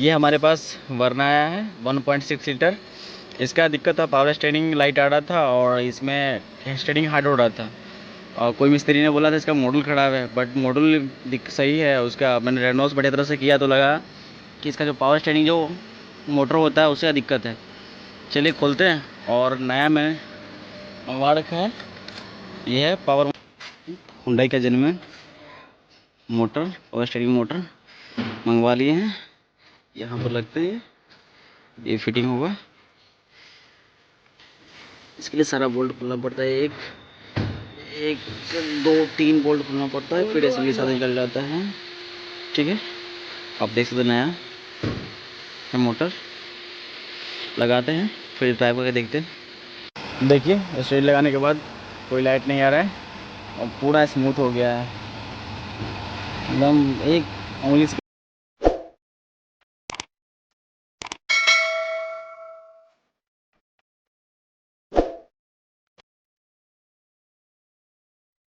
ये हमारे पास वरना आया है 1.6 लीटर। इसका दिक्कत था, पावर स्टेयरिंग लाइट आ रहा था और इसमें स्टेयरिंग हार्ड हो रहा था। और कोई मिस्त्री ने बोला था इसका मॉडल ख़राब है, बट मॉडल सही है उसका। मैंने रेनॉल्ड्स बढ़िया तरह से किया तो लगा कि इसका जो पावर स्टेयरिंग जो मोटर होता है उससे दिक्कत है। चलिए खोलते हैं। और नया मैं मंगवा रखा है, ये है पावर हुंडई का genuine motor, power steering motor मंगवा लिए हैं। यहाँ पर लगते हैं, ये फिटिंग होगा। इसके लिए सारा बोल्ट खोलना पड़ता है, एक एक दो तीन बोल्ट खोलना पड़ता है, फिर इसमें साथ निकल जाता है। ठीक है, आप देख सकते नया है मोटर। लगाते हैं फिर ड्राइव करके देखते हैं। देखिए स्टेज लगाने के बाद कोई लाइट नहीं आ रहा है और पूरा स्मूथ हो गया है एकदम। एक उंगली